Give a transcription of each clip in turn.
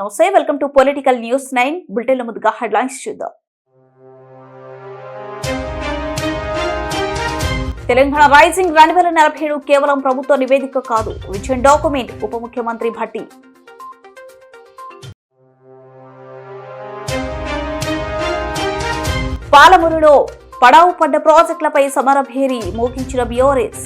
నమస్తే, welcome to political news 9 bulletin లో ముందుగా హెడ్లైన్స్ చూద్దాం. తెలంగాణ రైజింగ్ 2047 కేవలం ప్రభుత్వ నివేదిక కాదు, విజన్ డాక్యుమెంట్ ఉప ముఖ్యమంత్రి భట్టి. పాలమూరులో పడావు పడ్డ ప్రాజెక్టులపై సమరభేరి మోగించిన బీఆర్ఎస్.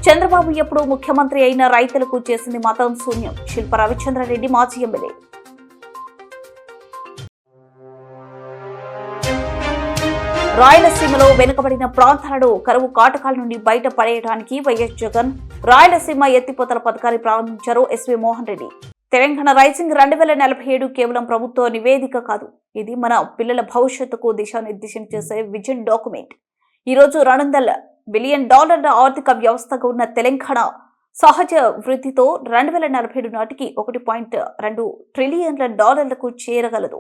చంద్రబాబు ఎప్పుడు ముఖ్యమంత్రి అయిన రైతులకు చేసింది మతం శూన్యం, శిల్ప రవిచంద్రారెడ్డి మాజీ ఎమ్మెల్యే. రాయలసీమలో వెనుకబడిన ప్రాంతాలను కరువు కాటకాల నుండి బయట పడేయడానికి వైఎస్ జగన్ రాయలసీమ ఎత్తిపోతల పథకాన్ని ప్రారంభించారు ఎస్వీ మోహన్ రెడ్డి. తెలంగాణ రైజింగ్ 2047 కేవలం ప్రభుత్వ నివేదిక కాదు, ఇది మన పిల్లల భవిష్యత్తుకు దిశానిర్దేశం చేసే విజన్ డాక్యుమెంట్. ఈ రోజు $200 బిలియన్ ఆర్థిక వ్యవస్థగా ఉన్న తెలంగాణ సహజ వృద్ధితో 2047 నాటికి $1.2 ట్రిలియన్ల చేరగలదు.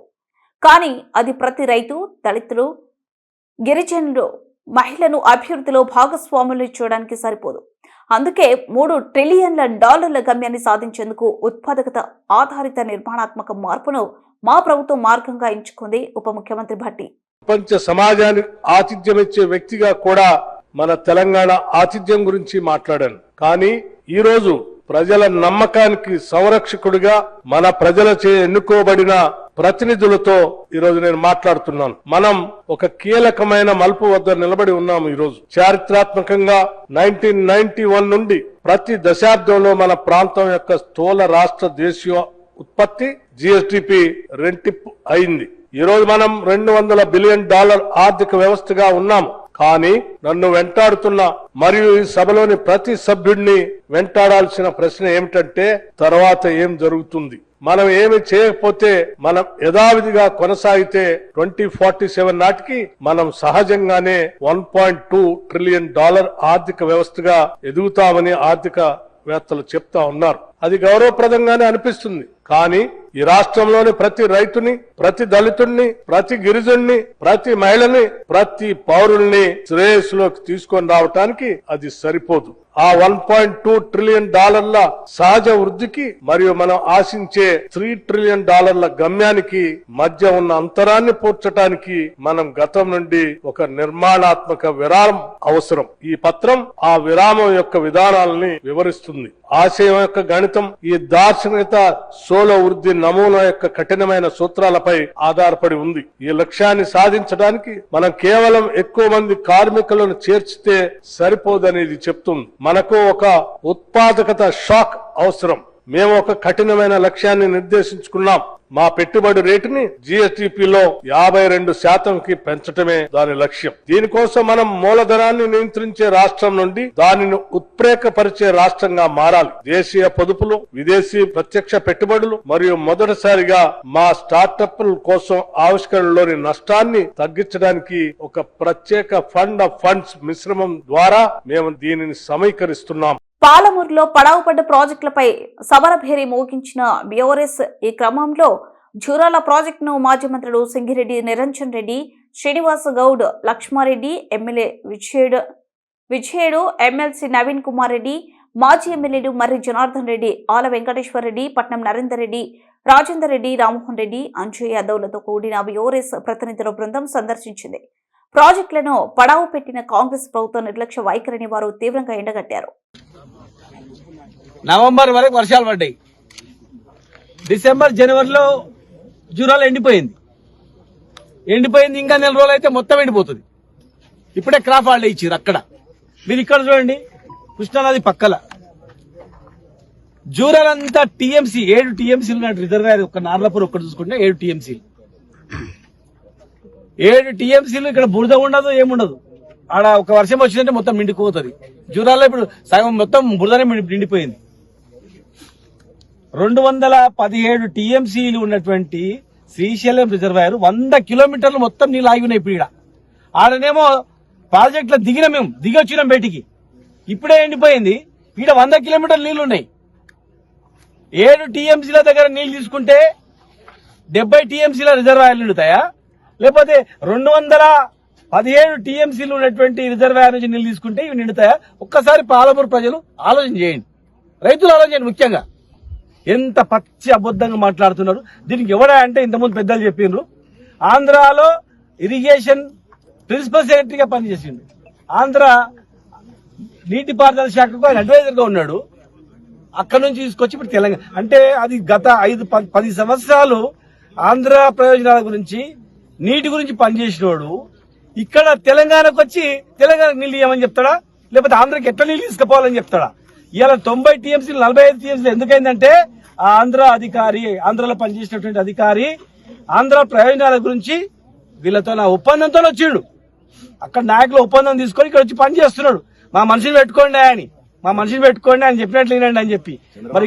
కానీ అది ప్రతి రైతు, దళితులు, గిరిజనులు, మహిళను అభివృద్ధిలో భాగస్వాములు చేయడానికి సరిపోదు. అందుకే $3 ట్రిలియన్ల గమ్యాన్ని సాధించేందుకు ఉత్పాదకత ఆధారిత నిర్మాణాత్మక మార్పును మా ప్రభుత్వం మార్గంగా ఎంచుకుంది ఉప ముఖ్యమంత్రి భట్టి. ప్రపంచ సమాజానికి ఆతిథ్యం ఇచ్చే వ్యక్తిగా కూడా మన తెలంగాణ ఆతిథ్యం గురించి మాట్లాడాను. కానీ ఈ రోజు ప్రజల నమ్మకానికి సంరక్షకుడిగా మన ప్రజలచే ఎన్నుకోబడిన ప్రతినిధులతో ఈరోజు నేను మాట్లాడుతున్నాను. మనం ఒక కీలకమైన మలుపు వద్ద నిలబడి ఉన్నాము. ఈరోజు చారిత్రాత్మకంగా 1991 నుండి ప్రతి దశాబ్దంలో మన ప్రాంతం యొక్క స్థూల రాష్ట్ర దేశీయ ఉత్పత్తి జిఎస్డిపి రెంటింపు అయింది. ఈ రోజు మనం $200 బిలియన్ ఆర్థిక వ్యవస్థగా ఉన్నాము. కానీ నన్ను వెంటాడుతున్న మరియు ఈ సభలోని ప్రతి సభ్యుడిని వెంటాడాల్సిన ప్రశ్న ఏమిటంటే, తర్వాత ఏం జరుగుతుంది? మనం ఏమి చేయకపోతే, మనం యథావిధిగా కొనసాగితే 2047 నాటికి మనం సహజంగానే $1.2 ట్రిలియన్ ఆర్థిక వ్యవస్థగా ఎదుగుతామని ఆర్థికవేత్తలు చెప్తా ఉన్నారు. అది గౌరవప్రదంగానే అనిపిస్తుంది. కానీ ఈ రాష్ట్రంలోని ప్రతి రైతుని, ప్రతి దళితుడిని, ప్రతి గిరిజనుని, ప్రతి మహిళని, ప్రతి పౌరుల్ని శ్రేయస్సులోకి తీసుకొని రావటానికి అది సరిపోదు. ఆ $1.2 ట్రిలియన్ సహజ వృద్ధికి మరియు మనం ఆశించే $3 ట్రిలియన్ గమ్యానికి మధ్య ఉన్న అంతరాన్ని పూడ్చడానికి మనం గతం నుండి ఒక నిర్మాణాత్మక విరామం అవసరం. ఈ పత్రం ఆ విరామం యొక్క విధానాలని వివరిస్తుంది. ఆశయం యొక్క గణితం ఈ దార్శనికత సోలో వృద్ధి నమూనా యొక్క కఠినమైన సూత్రాలపై ఆధారపడి ఉంది. ఈ లక్ష్యాన్ని సాధించడానికి మనం కేవలం ఎక్కువ మంది కార్మికులను చేర్చితే సరిపోదనేది చెప్తుంది. మనకు ఒక ఉత్పాదకత షాక్ అవసరం. మేము ఒక కఠినమైన లక్ష్యాన్ని నిర్దేశించుకున్నాం. మా పెట్టుబడి రేటుని జిఎస్డిపిలో 52% పెంచటమే దాని లక్ష్యం. దీనికోసం మనం మూలధనాన్ని నియంత్రించే రాష్ట్రం నుండి దానిని ఉత్ప్రేరకపరిచే రాష్ట్రంగా మారాలి. దేశీయ పొదుపులు, విదేశీ ప్రత్యక్ష పెట్టుబడులు మరియు మొదటిసారిగా మా స్టార్టప్ల కోసం ఆవిష్కరణలోని నష్టాన్ని తగ్గించడానికి ఒక ప్రత్యేక ఫండ్ ఆఫ్ ఫండ్స్ మిశ్రమం ద్వారా మేము దీనిని సమీకరిస్తున్నాం. పాలమూరులో పడావు పడ్డ ప్రాజెక్టులపై సమరభేరి మోగించిన బీఆర్ఎస్. ఈ క్రమంలో జూరాల ప్రాజెక్టును మాజీ మంత్రులు సింగిరెడ్డి నిరంజన్ రెడ్డి, శ్రీనివాస్ గౌడ్, లక్ష్మారెడ్డి, ఎమ్మెల్యే విజయుడు, ఎమ్మెల్సీ నవీన్ కుమార్ రెడ్డి, మాజీ ఎమ్మెల్యేలు మర్రి జనార్దన్ రెడ్డి, ఆల వెంకటేశ్వర రెడ్డి, పట్నం నరేందర్ రెడ్డి, రాజేందర్ రెడ్డి, రామ్మోహన్ రెడ్డి, అంజయ్ యాదవ్లతో కూడిన బీఆర్ఎస్ ప్రతినిధుల బృందం సందర్శించింది. ప్రాజెక్టులను పడావు పెట్టిన కాంగ్రెస్ ప్రభుత్వ నిర్లక్ష్య వైఖరిని వారు తీవ్రంగా ఎండగట్టారు. నవంబర్ వరకు వర్షాలు పడ్డాయి. డిసెంబర్, జనవరిలో జూరాలు ఎండిపోయింది. ఇంకా నెల రోజులు అయితే మొత్తం ఎండిపోతుంది. ఇప్పుడే క్రాప్ హాలిడే ఇచ్చారు. అక్కడ మీరు ఇక్కడ చూడండి, కృష్ణానది పక్కల జూరాలంతా టీఎంసీ 7 టీఎంసీలు రిజర్వాయర్. ఒక నార్లపూర్ ఒక్కటి చూసుకుంటే 7 టీఎంసీలు. 7 టీఎంసీలు. ఇక్కడ బురద ఉండదు, ఏముండదు. ఆడ ఒక వర్షం వచ్చిందంటే మొత్తం నిండిపోతుంది. జూరాల్లో ఇప్పుడు సగం మొత్తం బురదనే నిండిపోయింది. 217 టీఎంసీలు ఉన్నటువంటి శ్రీశైలం రిజర్వాయర్ 100 కిలోమీటర్లు మొత్తం నీళ్ళు ఆగి ఉన్నాయి. ఇప్పుడు ఆడనేమో ప్రాజెక్టులో మేము దిగి వచ్చినాం బయటికి, ఇప్పుడే ఎండిపోయింది. ఈడ 100 కిలోమీటర్లు నీళ్లు ఉన్నాయి. 7 టీఎంసీల దగ్గర నీళ్లు తీసుకుంటే 70 టీఎంసీల రిజర్వాయర్లు నిండుతాయా? లేకపోతే 17 టీఎంసీలు ఉన్నటువంటి రిజర్వాయర్ నుంచి నీళ్లు తీసుకుంటే ఇవి నిండుతాయా? ఒక్కసారి పాలమూరు ప్రజలు ఆలోచన చేయండి, రైతులు ఆలోచన చేయండి. ముఖ్యంగా ఎంత పచ్చి అబద్ధంగా మాట్లాడుతున్నారు. దీనికి ఎవడా అంటే ఇంతకుముందు పెద్దలు చెప్పిండ్రు, ఆంధ్రాలో ఇరిగేషన్ ప్రిన్సిపల్ సెక్రటరీగా పనిచేసిండు, ఆంధ్ర నీటిపారుదల శాఖకు ఆయన అడ్వైజర్ గా ఉన్నాడు. అక్కడ నుంచి తీసుకొచ్చి ఇప్పుడు తెలంగాణ అంటే అది గత 5-10 సంవత్సరాలు ఆంధ్ర ప్రయోజనాల గురించి నీటి గురించి పనిచేసినోడు ఇక్కడ తెలంగాణకు వచ్చి తెలంగాణకు నీళ్ళు ఇవ్వమని చెప్తాడా, లేకపోతే ఆంధ్రకి ఎట్లా నీళ్ళు తీసుకుపోవాలని చెప్తాడా? ఇవాళ 90 టీఎంసీలు 45 టీఎంసీలు ఎందుకైందంటే ఆ ఆంధ్ర అధికారి, ఆంధ్రలో పనిచేసినటువంటి అధికారి ఆంధ్ర ప్రయోజనాల గురించి వీళ్ళతో నా ఒప్పందంతో వచ్చిండు. అక్కడ నాయకులు ఒప్పందం తీసుకొని ఇక్కడ వచ్చి పని చేస్తున్నాడు. మా మనిషిని పెట్టుకోండి అని చెప్పినట్లు వినండి అని చెప్పి. మరి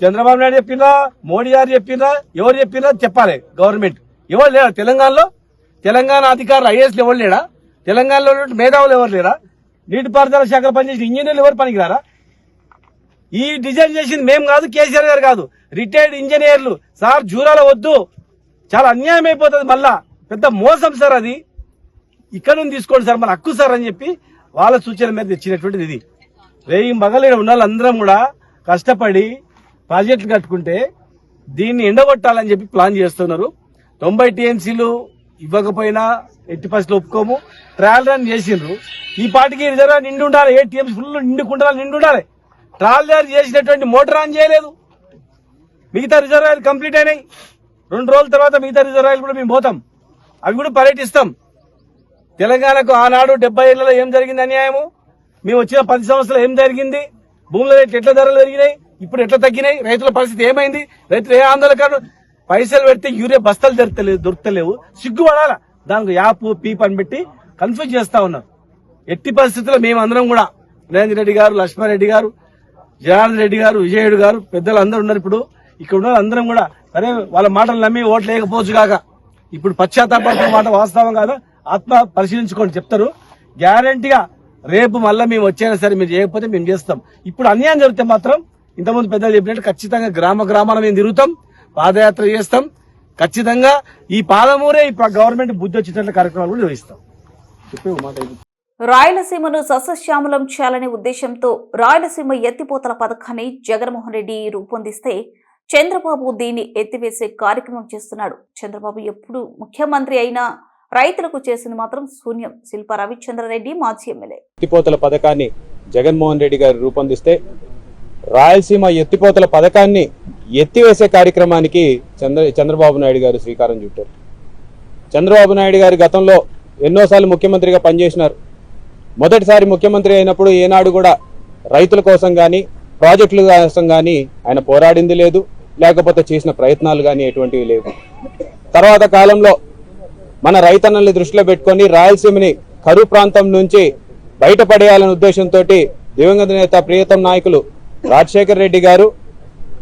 చంద్రబాబు నాయుడు చెప్పినా, మోడీ గారు చెప్పినా, ఎవరు చెప్పినా చెప్పాలి గవర్నమెంట్. ఎవరు లేరా తెలంగాణలో? తెలంగాణ అధికారులు ఐఏఎస్లు ఎవరు లేడా? తెలంగాణలో మేధావులు ఎవరు లేరా? నీటిపారుదల శాఖలో పనిచేసిన ఇంజనీర్లు ఎవరు పనికిరారా? ఈ డిజైన్ చేసింది మేము కాదు, కేసీఆర్ గారు కాదు, రిటైర్డ్ ఇంజనీర్లు. సార్ జూరాల వద్దు, చాలా అన్యాయం అయిపోతుంది, మళ్ళా పెద్ద మోసం సార్ అది. ఇక్కడ నుంచి తీసుకోండి సార్, మన హక్కు సార్ అని చెప్పి వాళ్ళ సూచన మీద తెచ్చినటువంటిది ఇది. రేయి మగలేని ఉన్న వాళ్ళందరం కూడా కష్టపడి ప్రాజెక్టులు కట్టుకుంటే దీన్ని ఎండగొట్టాలని చెప్పి ప్లాన్ చేస్తున్నారు. 90 టీఎంసీలు ఇవ్వకపోయినా ఎట్టి పరిస్థితులు ఒప్పుకోము. ట్రయల్ రన్ చేసిండ్రు, ఈ పాటికి రిజర్వాయర్ నిండి ఉండాలి, 8 టీఎంసీ ఫుల్ నిండి ఉండాలి. ట్రయల్ రన్ చేసినటువంటి మోటార్ ఆన్ చేయలేదు. మిగతా రిజర్వాయర్లు కంప్లీట్ అయినాయి. 2 రోజుల తర్వాత మిగతా రిజర్వాయర్లు కూడా మేము పోతాం, అవి కూడా పర్యటిస్తాం. తెలంగాణకు ఆనాడు 70 ఏళ్లలో ఏం జరిగింది అన్యాయము, మేము వచ్చిన 10 సంవత్సరాలు ఏం జరిగింది, భూముల రేట్లు ఎట్లా ధరలు పెరిగినాయి, ఇప్పుడు ఎట్లా తగ్గినాయి, రైతుల పరిస్థితి ఏమైంది, రైతులు ఏ ఆందోళన, పైసలు పెడితే యూరియా బస్తాలు దొరుకుతలేవు, సిగ్గుపడాలా. దానికి యాప్ పీప్ అని పెట్టి కన్ఫ్యూజ్ చేస్తా ఉన్నారు. ఎట్టి పరిస్థితుల్లో మేమందరం కూడా నరేంద్ర రెడ్డి గారు, లక్ష్మారెడ్డి గారు, జనార్దన్ రెడ్డి గారు, విజయుడు గారు, పెద్దలు అందరూ ఉన్నారు. ఇప్పుడు ఇక్కడ ఉన్న అందరం కూడా సరే వాళ్ళ మాటలు నమ్మి ఓట్లు వేయకపోవచ్చు కాక ఇప్పుడు పశ్చాత్తాపడుతున్న మాట వాస్తవం కాదా ఆత్మ పరిశీలించుకోండి చెప్తారు. గ్యారంటీగా రేపు మళ్ళీ మేము వచ్చైనా సరే మీరు చేయకపోతే మేము చేస్తాం. ఇప్పుడు అన్యాయం జరిగితే మాత్రం ఇంతకుముందు పెద్దలు చెప్పినట్టు ఖచ్చితంగా గ్రామాల మేము తిరుగుతాం, పాదయాత్ర చేస్తాం. ఖచ్చితంగా ఈ పాదమూరే ఈ గవర్నమెంట్ బుద్ధి వచ్చినట్ల కార్యక్రమాలు కూడా నిర్వహిస్తాం. రాయలసీమను సస్యశ్యామలం చేయాలనే ఉద్దేశంతో రాయలసీమ ఎత్తిపోతల పథకాన్ని జగన్మోహన్ రెడ్డి రూపొందిస్తే చంద్రబాబు దీన్ని ఎత్తివేసే కార్యక్రమం చేస్తున్నాడు. చంద్రబాబు ఎప్పుడు ముఖ్యమంత్రి అయినా రైతులకు చేసింది మాత్రం శూన్యం. శిల్ప రవిచంద్రారెడ్డి మాజీ ఎమ్మెల్యే. ఎత్తిపోతల పథకాన్ని జగన్మోహన్ రెడ్డి గారు రూపొందిస్తే రాయలసీమ ఎత్తిపోతల పథకాన్ని ఎత్తివేసే కార్యక్రమానికి చంద్రబాబు నాయుడు గారు శ్రీకారం చుట్టారు. చంద్రబాబు నాయుడు గారు గతంలో ఎన్నోసార్లు ముఖ్యమంత్రిగా పనిచేసినారు. మొదటిసారి ముఖ్యమంత్రి అయినప్పుడు ఏనాడు కూడా రైతుల కోసం కానీ ప్రాజెక్టుల కోసం కానీ ఆయన పోరాడింది లేదు, లేకపోతే చేసిన ప్రయత్నాలు కానీ ఎటువంటివి లేవు. తర్వాత కాలంలో మన రైతన్నల్ని దృష్టిలో పెట్టుకొని రాయలసీమని కరువు ప్రాంతం నుంచి బయటపడేయాలనే ఉద్దేశంతో దివంగత నేత ప్రియతమ నాయకులు రాజశేఖర్ రెడ్డి గారు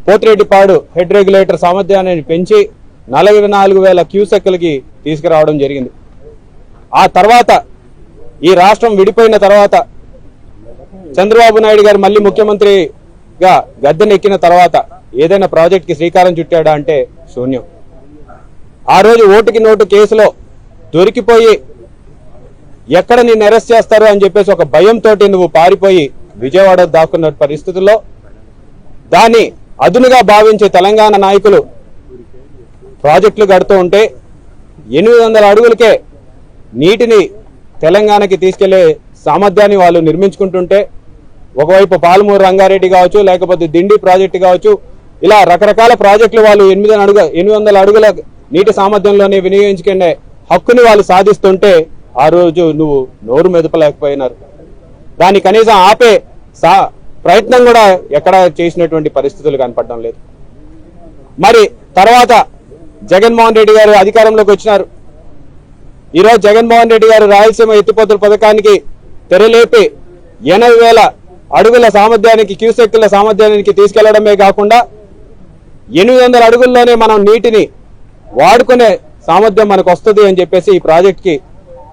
పోతిరెడ్డిపాడు హెడ్ రెగ్యులేటర్ సామర్థ్యాన్ని పెంచి 44,000 క్యూసెక్లకి తీసుకురావడం జరిగింది. ఆ తర్వాత ఈ రాష్ట్రం విడిపోయిన తర్వాత చంద్రబాబు నాయుడు గారు మళ్ళీ ముఖ్యమంత్రిగా గద్దెనెక్కిన తర్వాత ఏదైనా ప్రాజెక్ట్ కి శ్రీకారం చుట్టాడా అంటే శూన్యం. ఆ రోజు ఓటుకి నోటు కేసులో దొరికిపోయి ఎక్కడ నిన్ను అరెస్ట్ చేస్తారు అని చెప్పేసి ఒక భయంతో నువ్వు పారిపోయి విజయవాడ దాక్కున్న పరిస్థితుల్లో దాన్ని అదునుగా భావించే తెలంగాణ నాయకులు ప్రాజెక్టులు కడుతూ ఉంటే 800 అడుగులకే నీటిని తెలంగాణకి తీసుకెళ్లే సామర్థ్యాన్ని వాళ్ళు నిర్మించుకుంటుంటే ఒకవైపు పాలమూరు రంగారెడ్డి కావచ్చు, లేకపోతే దిండి ప్రాజెక్టు కావచ్చు, ఇలా రకరకాల ప్రాజెక్టులు వాళ్ళు 800 అడుగుల నీటి సామర్థ్యంలోనే వినియోగించుకునే హక్కుని వాళ్ళు సాధిస్తుంటే ఆ రోజు నువ్వు నోరు మెదపలేకపోయినారు. దాన్ని కనీసం ఆపే ప్రయత్నం కూడా ఎక్కడ చేసినటువంటి పరిస్థితులు కనపడడం లేదు. మరి తర్వాత జగన్మోహన్ రెడ్డి గారు అధికారంలోకి వచ్చినారు. ఈరోజు జగన్మోహన్ రెడ్డి గారు రాయలసీమ ఎత్తిపోతల పథకానికి తెరలేపి 80,000 అడుగుల సామర్థ్యానికి క్యూసెక్కుల సామర్థ్యానికి తీసుకెళ్లడమే కాకుండా 800 అడుగుల్లోనే మనం నీటిని వాడుకునే సామర్థ్యం మనకు వస్తుంది అని చెప్పేసి ఈ ప్రాజెక్ట్ కి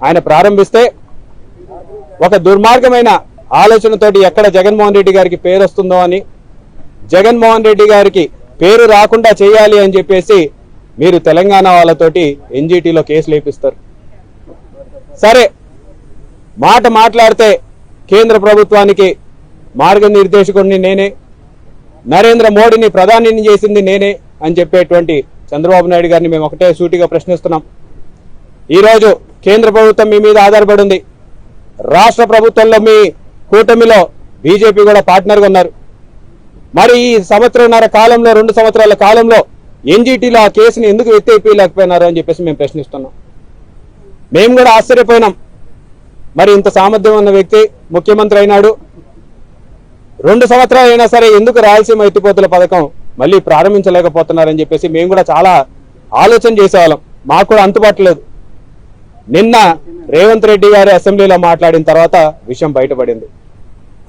ఆయన ప్రారంభిస్తే ఒక దుర్మార్గమైన ఆలోచనతోటి ఎక్కడ జగన్మోహన్ రెడ్డి గారికి పేరు వస్తుందో అని జగన్మోహన్ రెడ్డి గారికి పేరు రాకుండా చేయాలి అని చెప్పేసి మీరు తెలంగాణ వాళ్ళతోటి ఎన్జిటిలో కేసులు వేపిస్తారు. సరే మాట మాట్లాడితే కేంద్ర ప్రభుత్వానికి మార్గనిర్దేశకుడిని నేనే, నరేంద్ర మోడీని ప్రధానిని చేసింది నేనే అని చెప్పేటువంటి చంద్రబాబు నాయుడు గారిని మేము ఒకటే సూటిగా ప్రశ్నిస్తున్నాం. ఈరోజు కేంద్ర ప్రభుత్వం మీ మీద ఆధారపడి ఉంది. రాష్ట్ర ప్రభుత్వంలో మీ కూటమిలో బీజేపీ కూడా పార్ట్నర్గా ఉన్నారు. మరి ఈ సంవత్సరంన్నర కాలంలో 2 సంవత్సరాల కాలంలో ఎన్జీటీలో ఆ కేసుని ఎందుకు ఎత్తేయలేకపోయినారు అని చెప్పేసి మేము ప్రశ్నిస్తున్నాం. మేము కూడా ఆశ్చర్యపోయినాం. మరి ఇంత సామర్థ్యం ఉన్న వ్యక్తి ముఖ్యమంత్రి అయినాడు, 2 సంవత్సరాలు అయినా సరే ఎందుకు రాయలసీమ ఎత్తిపోతల పథకం మళ్ళీ ప్రారంభించలేకపోతున్నారని చెప్పేసి మేము కూడా చాలా ఆలోచన చేసేవాళ్ళం. మాకు కూడా అంతుపట్టలేదు. నిన్న రేవంత్ రెడ్డి గారు అసెంబ్లీలో మాట్లాడిన తర్వాత విషయం బయటపడింది.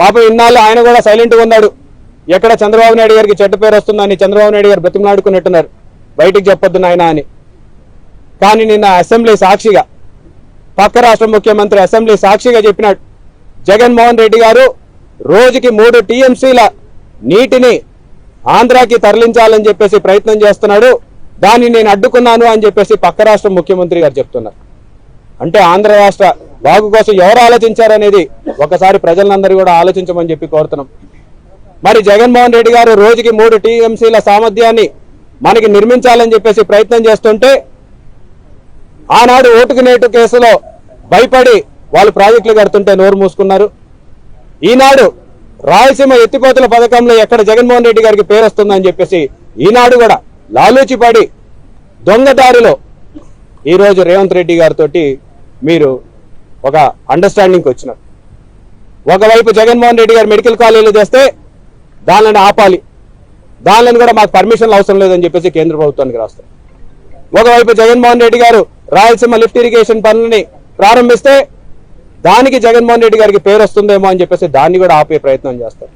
పాపం ఇన్నాళ్ళు ఆయన కూడా సైలెంట్గా ఉన్నాడు. ఎక్కడ చంద్రబాబు నాయుడు గారికి చెడ్డ పేరు వస్తుందని చంద్రబాబు నాయుడు గారు బతిమలాడుకున్నట్టున్నారు, బయటికి చెప్పొద్దు నాయన అని. కానీ నిన్న అసెంబ్లీ సాక్షిగా, పక్క రాష్ట్ర ముఖ్యమంత్రి అసెంబ్లీ సాక్షిగా చెప్పినాడు, జగన్మోహన్ రెడ్డి గారు రోజుకి 3 టీఎంసీల నీటిని ఆంధ్రాకి తరలించాలని చెప్పేసి ప్రయత్నం చేస్తున్నాడు, దాన్ని నేను అడ్డుకున్నాను అని చెప్పేసి పక్క రాష్ట్ర ముఖ్యమంత్రి గారు చెప్తున్నారు. అంటే ఆంధ్ర రాష్ట్ర బాగు కోసం ఎవరు ఆలోచించారనేది ఒకసారి ప్రజలందరూ కూడా ఆలోచించమని చెప్పి కోరుతున్నాం. మరి జగన్మోహన్ రెడ్డి గారు రోజుకి 3 టీఎంసీల సామర్థ్యాన్ని మనకి నిర్మించాలని చెప్పేసి ప్రయత్నం చేస్తుంటే ఆనాడు ఓటుకు నేటు కేసులో భయపడి వాళ్ళు ప్రాజెక్టులు కడుతుంటే నోరు మూసుకున్నారు. ఈనాడు రాయలసీమ ఎత్తిపోతల పథకంలో ఎక్కడ జగన్మోహన్ రెడ్డి గారికి పేరు వస్తుందని చెప్పేసి ఈనాడు కూడా లాలూచిపడి దొంగదారిలో ఈరోజు రేవంత్ రెడ్డి గారితో మీరు ఒక అండర్స్టాండింగ్కి వచ్చినారు. ఒకవైపు జగన్మోహన్ రెడ్డి గారు మెడికల్ కాలేజీలు చేస్తే దానిని ఆపాలి, దానిని కూడా మాకు పర్మిషన్లు అవసరం లేదని చెప్పేసి కేంద్ర ప్రభుత్వానికి రాస్తారు. ఒకవైపు జగన్మోహన్ రెడ్డి గారు రాయలసీమ లిఫ్ట్ ఇరిగేషన్ పనులని ప్రారంభిస్తే దానికి జగన్మోహన్ రెడ్డి గారికి పేరు వస్తుందేమో అని చెప్పేసి దాన్ని కూడా ఆపే ప్రయత్నం చేస్తారు.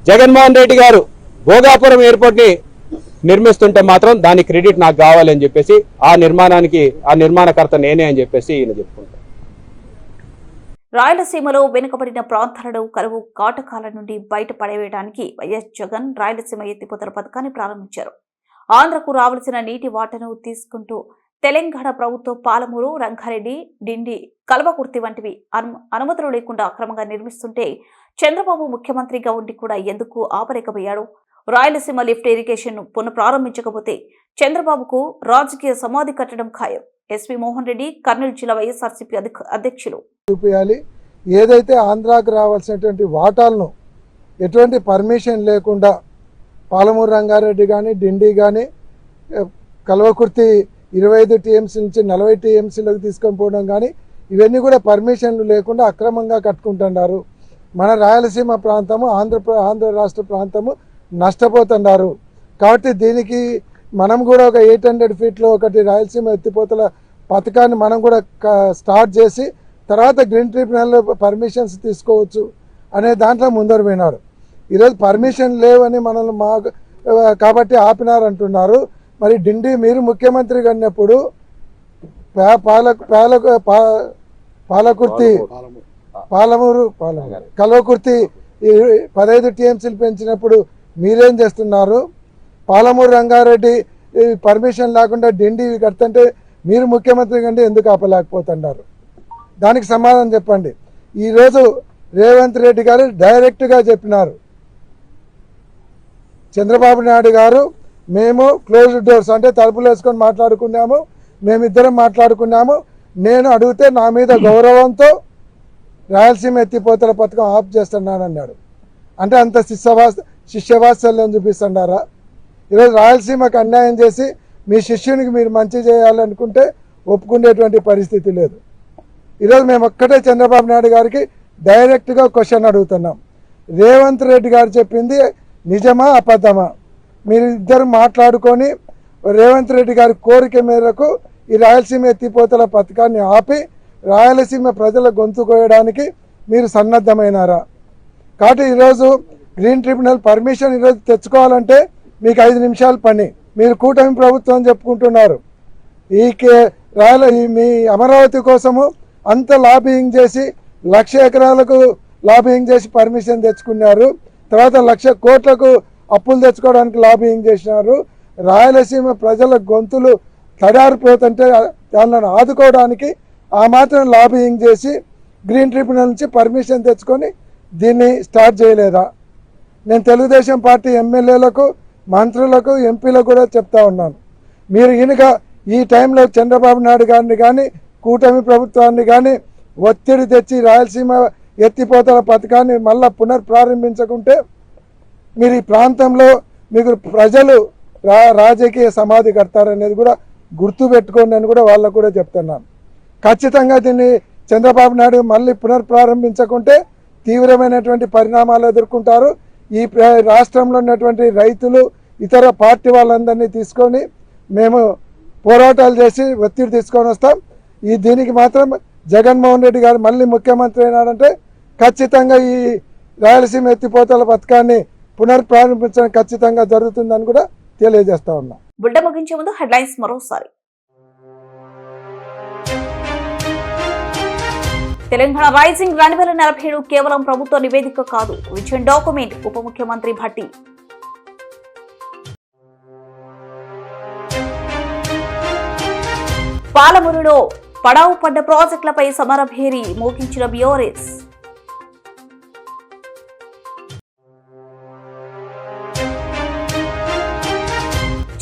జగన్మోహన్ రెడ్డి గారు భోగాపురం ఎయిర్పోర్ట్ ని నిర్మిస్తుంటే మాత్రం దాని క్రెడిట్ నాకు కావాలి అని చెప్పేసి ఆ నిర్మాణకర్త నేనే అని చెప్పేసి ఈయన చెప్పుకుంటారు. రాయలసీమలో వెనుకబడిన ప్రాంతాలను కరువు కాటకాల నుండి బయట పడవేయడానికి వైఎస్ జగన్ రాయలసీమ ఎత్తిపోతల పథకాన్ని ప్రారంభించారు. ఆంధ్రకు రావాల్సిన నీటి వాటను తీసుకుంటూ తెలంగాణ ప్రభుత్వం పాలమూరు, రంగారెడ్డి, డిండి, కల్వకుర్తి వంటివి అనుమతులు లేకుండా అక్రమంగా నిర్మిస్తుంటే చంద్రబాబు ముఖ్యమంత్రిగా ఉండి కూడా ఎందుకు ఆపలేకపోయాడు? రాయలసీమ లిఫ్ట్ ఇరిగేషన్ పునఃప్రారంభించకపోతే చంద్రబాబుకు రాజకీయ సమాధి కట్టడం ఖాయం. ఎస్వి మోహన్ రెడ్డి, కర్నూలు జిల్లా వైఎస్ఆర్సీపీ అధ్యక్షులు. చూపించాలి. ఏదైతే ఆంధ్రాకు రావాల్సినటువంటి వాటాలను ఎటువంటి పర్మిషన్ లేకుండా పాలమూరు రంగారెడ్డి కానీ, డిండి కానీ, కల్వకుర్తి 25 టీఎంసీ నుంచి 40 టీఎంసీలోకి తీసుకొని పోవడం కానీ ఇవన్నీ కూడా పర్మిషన్లు లేకుండా అక్రమంగా కట్టుకుంటున్నారు. మన రాయలసీమ ప్రాంతము, ఆంధ్ర రాష్ట్ర ప్రాంతము నష్టపోతున్నారు. కాబట్టి దీనికి మనం కూడా ఒక 800 ఫీట్లో ఒకటి రాయలసీమ ఎత్తిపోతల పథకాన్ని మనం కూడా స్టార్ట్ చేసి తర్వాత గ్రీన్ ట్రిబ్యునల్లో పర్మిషన్స్ తీసుకోవచ్చు అనే దాంట్లో ముందరు పోయినారు. ఈరోజు పర్మిషన్ లేవని మనల్ని కాబట్టి ఆపినారంటున్నారు. మరి డిండి మీరు ముఖ్యమంత్రిగా ఉన్నప్పుడు పాలమూరు కల్వకుర్తి 15 టీఎంసీలు పెంచినప్పుడు మీరేం చేస్తున్నారు? పాలమూరు రంగారెడ్డి పర్మిషన్ లేకుండా డిండి కడుతుంటే మీరు ముఖ్యమంత్రి కంటే ఎందుకు ఆపలేకపోతున్నారు? దానికి సమాధానం చెప్పండి. ఈరోజు రేవంత్ రెడ్డి గారు డైరెక్ట్గా చెప్పినారు, చంద్రబాబు నాయుడు గారు మేము క్లోజ్డ్ డోర్స్ అంటే తలుపులు వేసుకొని మాట్లాడుకున్నాము, మేమిద్దరం మాట్లాడుకున్నాము, నేను అడిగితే నా మీద గౌరవంతో రాయలసీమ ఎత్తిపోతల పథకం ఆఫ్ చేస్తున్నానన్నాడు. అంటే అంత శిష్యవాత్సల్యం చూపిస్తున్నారా? ఈరోజు రాయలసీమకు అన్యాయం చేసి మీ శిష్యునికి మీరు మంచి చేయాలనుకుంటే ఒప్పుకునేటువంటి పరిస్థితి లేదు. ఈరోజు మేము ఒక్కటే చంద్రబాబు నాయుడు గారికి డైరెక్ట్గా క్వశ్చన్ అడుగుతున్నాం, రేవంత్ రెడ్డి గారు చెప్పింది నిజమా అబద్ధమా? మీరు ఇద్దరు మాట్లాడుకొని రేవంత్ రెడ్డి గారి కోరిక మేరకు ఈ రాయలసీమ ఎత్తిపోతల పథకాన్ని ఆపి రాయలసీమ ప్రజల గొంతు కోయడానికి మీరు సన్నద్ధమైనారా? కాబట్టి ఈరోజు గ్రీన్ ట్రిబ్యునల్ పర్మిషన్ ఈరోజు తెచ్చుకోవాలంటే మీకు 5 నిమిషాల పని. మీరు కూటమి ప్రభుత్వం చెప్పుకుంటున్నారు, మీ అమరావతి కోసము అంత లాబింగ్ చేసి 1,00,000 ఎకరాలకు లాబింగ్ చేసి పర్మిషన్ తెచ్చుకున్నారు. తర్వాత 1,00,000 కోట్లకు అప్పులు తెచ్చుకోవడానికి లాబింగ్ చేసినారు. రాయలసీమ ప్రజల గొంతులు తడారిపోతుంటే వాళ్ళని ఆదుకోవడానికి ఆ మాత్రం లాబియింగ్ చేసి గ్రీన్ ట్రిబ్యునల్ నుంచి పర్మిషన్ తెచ్చుకొని దీన్ని స్టార్ట్ చేయలేదా? నేను తెలుగుదేశం పార్టీ ఎమ్మెల్యేలకు, మంత్రులకు, ఎంపీలకు కూడా చెప్తా ఉన్నాను, మీరు ఈయనగా ఈ టైంలో చంద్రబాబు నాయుడు గారిని కానీ కూటమి ప్రభుత్వాన్ని కానీ ఒత్తిడి తెచ్చి రాయలసీమ ఎత్తిపోతల పథకాన్ని మళ్ళా పునఃప్రారంభించకుంటే మీరు ఈ ప్రాంతంలో మీకు ప్రజలు రాజకీయ సమాధి కడతారనేది కూడా గుర్తుపెట్టుకోండి అని కూడా వాళ్ళకు కూడా చెప్తున్నాను. ఖచ్చితంగా దీన్ని చంద్రబాబు నాయుడు మళ్ళీ పునఃప్రారంభించకుంటే తీవ్రమైనటువంటి పరిణామాలు ఎదుర్కొంటారు. ఈ రాష్ట్రంలో ఉన్నటువంటి రైతులు, ఇతర పార్టీ వాళ్ళందరినీ తీసుకొని మేము పోరాటాలు చేసి ఒత్తిడి తీసుకొని వస్తాం. దీనికి మాత్రం జగన్మోహన్ రెడ్డి గారు మళ్ళీ ముఖ్యమంత్రి అయినాడంటే ఖచ్చితంగా ఈ రాయలసీమ ఎత్తిపోతల పథకాన్ని పునఃప్రారంభించడం ఖచ్చితంగా జరుగుతుందని కూడా తెలియజేస్తా ఉన్నాం. బుడ్డ ముగించే ముందు హెడ్లైన్స్ మరోసారి. తెలంగాణ రైజింగ్ 2047 కేవలం ప్రభుత్వ నివేదిక కాదు, విజన్ డాక్యుమెంట్ ఉప ముఖ్యమంత్రి భట్టి. పాలమూరులో పడావు పడ్డ ప్రాజెక్టులపై సమరభేరి మోగించిన బీఆర్ఎస్.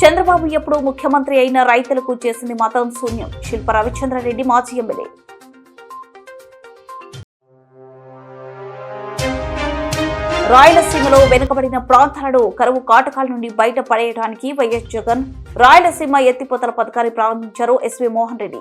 చంద్రబాబు ఎప్పుడు ముఖ్యమంత్రి అయిన రైతులకు చేసింది మతం శూన్యం, శిల్ప రవిచంద్రారెడ్డి మాజీ ఎమ్మెల్యే. రాయలసీమలో వెనుకబడిన ప్రాంతాలను కరువు కాటకాల నుండి బయట పడేయడానికి వైఎస్ జగన్ రాయలసీమ ఎత్తిపోతల పథకాన్ని ప్రారంభించారు ఎస్వీ మోహన్ రెడ్డి.